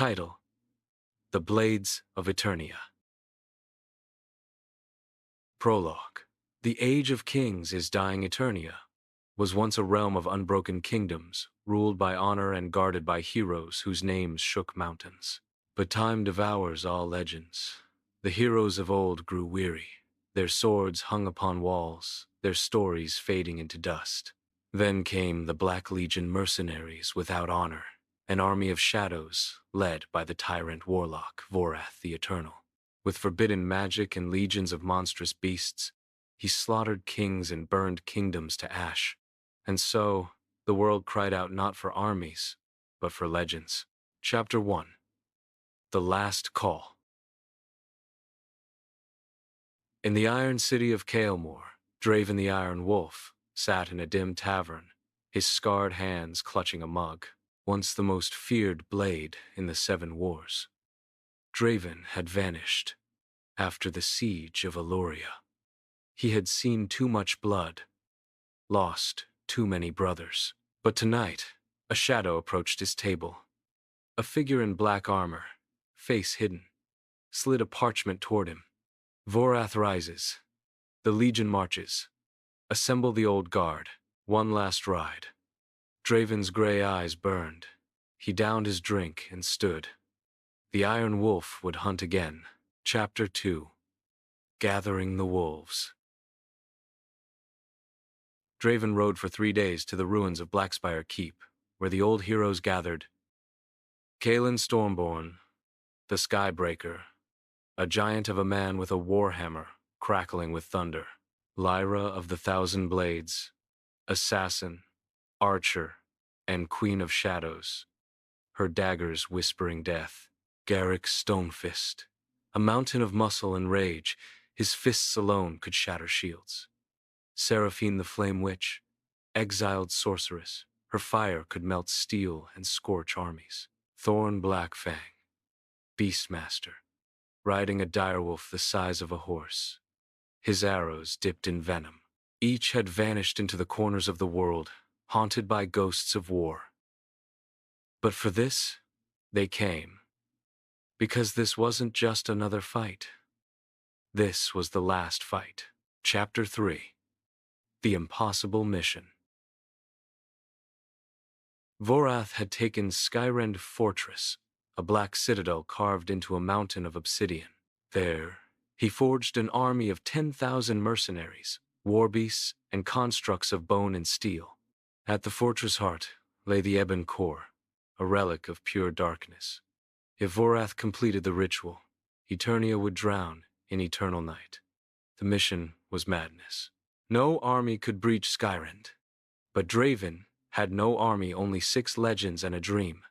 Title: The Blades of Eternia. Prologue. The age of kings is dying. Eternia was once a realm of unbroken kingdoms, ruled by honor and guarded by heroes whose names shook mountains. But time devours all legends. The heroes of old grew weary. Their swords hung upon walls, their stories fading into dust. Then came the Black Legion mercenaries without honor, an army of shadows led by the tyrant-warlock Vorath the Eternal. With forbidden magic and legions of monstrous beasts, he slaughtered kings and burned kingdoms to ash. And so, the world cried out not for armies, but for legends. Chapter 1. The Last Call. In the Iron City of Kael'mor, Draven the Iron Wolf sat in a dim tavern, his scarred hands clutching a mug, once the most feared blade in the Seven Wars. Draven had vanished after the siege of Eloria. He had seen too much blood, lost too many brothers. But tonight, a shadow approached his table. A figure in black armor, face hidden, slid a parchment toward him. Vorath rises. The Legion marches. Assemble the old guard. One last ride. Draven's gray eyes burned. He downed his drink and stood. The Iron Wolf would hunt again. Chapter 2. Gathering the Wolves. Draven rode for 3 days to the ruins of Blackspire Keep, where the old heroes gathered. Kaelin Stormborn, the Skybreaker, a giant of a man with a warhammer crackling with thunder. Lyra of the Thousand Blades, assassin, archer, and queen of shadows, her daggers whispering death. Garrick Stonefist, a mountain of muscle and rage, his fists alone could shatter shields. Seraphine the Flame Witch, exiled sorceress, her fire could melt steel and scorch armies. Thorn Blackfang, Beastmaster, riding a direwolf the size of a horse, his arrows dipped in venom. Each had vanished into the corners of the world, haunted by ghosts of war. But for this, they came. Because this wasn't just another fight. This was the last fight. Chapter 3. The Impossible Mission. Vorath had taken Skyrend Fortress, a black citadel carved into a mountain of obsidian. There, he forged an army of 10,000 mercenaries, warbeasts, and constructs of bone and steel. At the fortress heart lay the Ebon Core, a relic of pure darkness. If Vorath completed the ritual, Eternia would drown in eternal night. The mission was madness. No army could breach Skyrend. But Draven had no army, only 6 legends and a dream.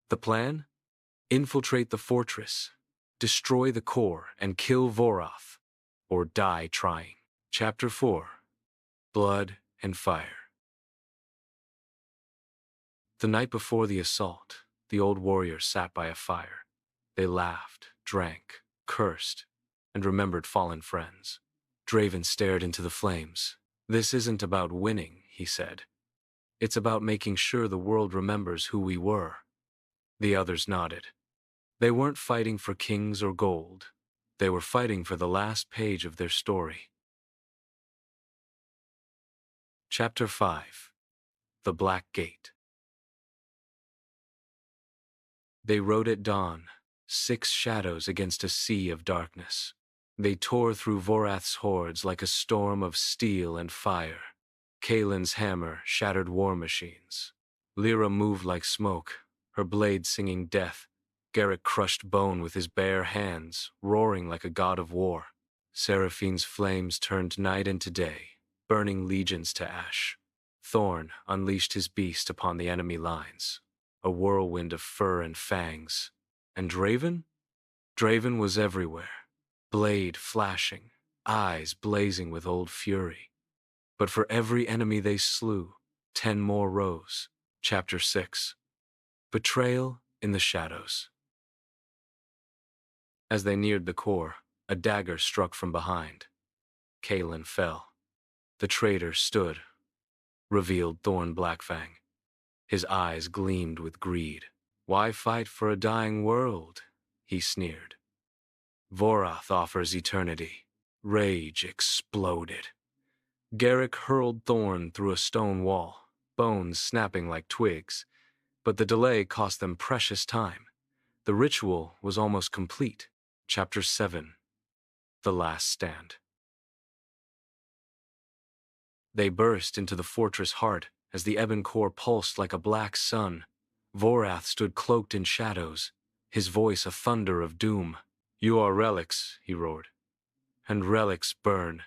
The plan? Infiltrate the fortress, destroy the core, and kill Vorath, or die trying. Chapter 4. Blood and Fire. The night before the assault, the old warriors sat by a fire. They laughed, drank, cursed, and remembered fallen friends. Draven stared into the flames. "This isn't about winning," he said. "It's about making sure the world remembers who we were." The others nodded. They weren't fighting for kings or gold. They were fighting for the last page of their story. Chapter 5. The Black Gate. They rode at dawn, 6 shadows against a sea of darkness. They tore through Vorath's hordes like a storm of steel and fire. Kaelin's hammer shattered war machines. Lyra moved like smoke, her blade singing death. Garrick crushed bone with his bare hands, roaring like a god of war. Seraphine's flames turned night into day, burning legions to ash. Thorn unleashed his beast upon the enemy lines, a whirlwind of fur and fangs. And Draven? Draven was everywhere, blade flashing, eyes blazing with old fury. But for every enemy they slew, 10 more rose. Chapter 6. Betrayal in the Shadows. As they neared the core, a dagger struck from behind. Kaelin fell. The traitor stood, revealed Thorn Blackfang. His eyes gleamed with greed. Why fight for a dying world? He sneered. Vorath offers eternity. Rage exploded. Garrick hurled Thorn through a stone wall, bones snapping like twigs, but the delay cost them precious time. The ritual was almost complete. Chapter 7. The Last Stand. They burst into the fortress heart as the ebon core pulsed like a black sun. Vorath stood cloaked in shadows, his voice a thunder of doom. "You are relics," he roared, "and relics burn."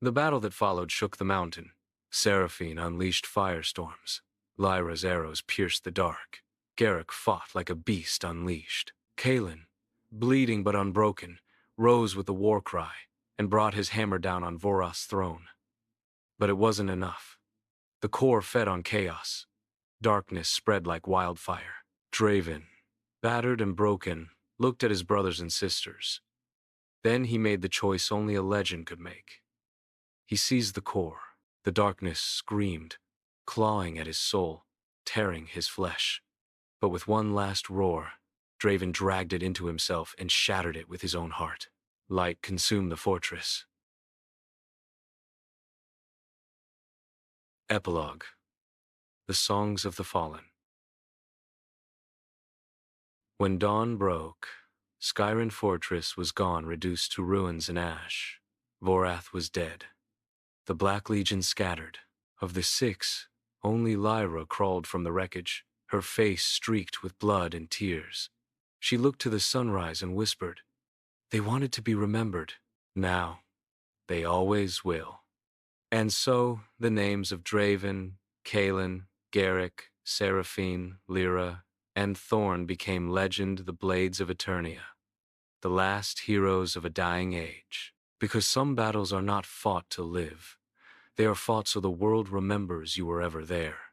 The battle that followed shook the mountain. Seraphine unleashed firestorms. Lyra's arrows pierced the dark. Garrick fought like a beast unleashed. Kaelin, bleeding but unbroken, rose with the war cry and brought his hammer down on Vorath's throne. But it wasn't enough. The core fed on chaos. Darkness spread like wildfire. Draven, battered and broken, looked at his brothers and sisters. Then he made the choice only a legend could make. He seized the core. The darkness screamed, clawing at his soul, tearing his flesh. But with one last roar, Draven dragged it into himself and shattered it with his own heart. Light consumed the fortress. Epilogue. The Songs of the Fallen. When dawn broke, Skyrim Fortress was gone, reduced to ruins and ash. Vorath was dead. The Black Legion scattered. Of the 6, only Lyra crawled from the wreckage, her face streaked with blood and tears. She looked to the sunrise and whispered, "They wanted to be remembered. Now, they always will." And so, the names of Draven, Kaelin, Garrick, Seraphine, Lyra, and Thorn became legend, the Blades of Eternia, the last heroes of a dying age. Because some battles are not fought to live. They are fought so the world remembers you were ever there.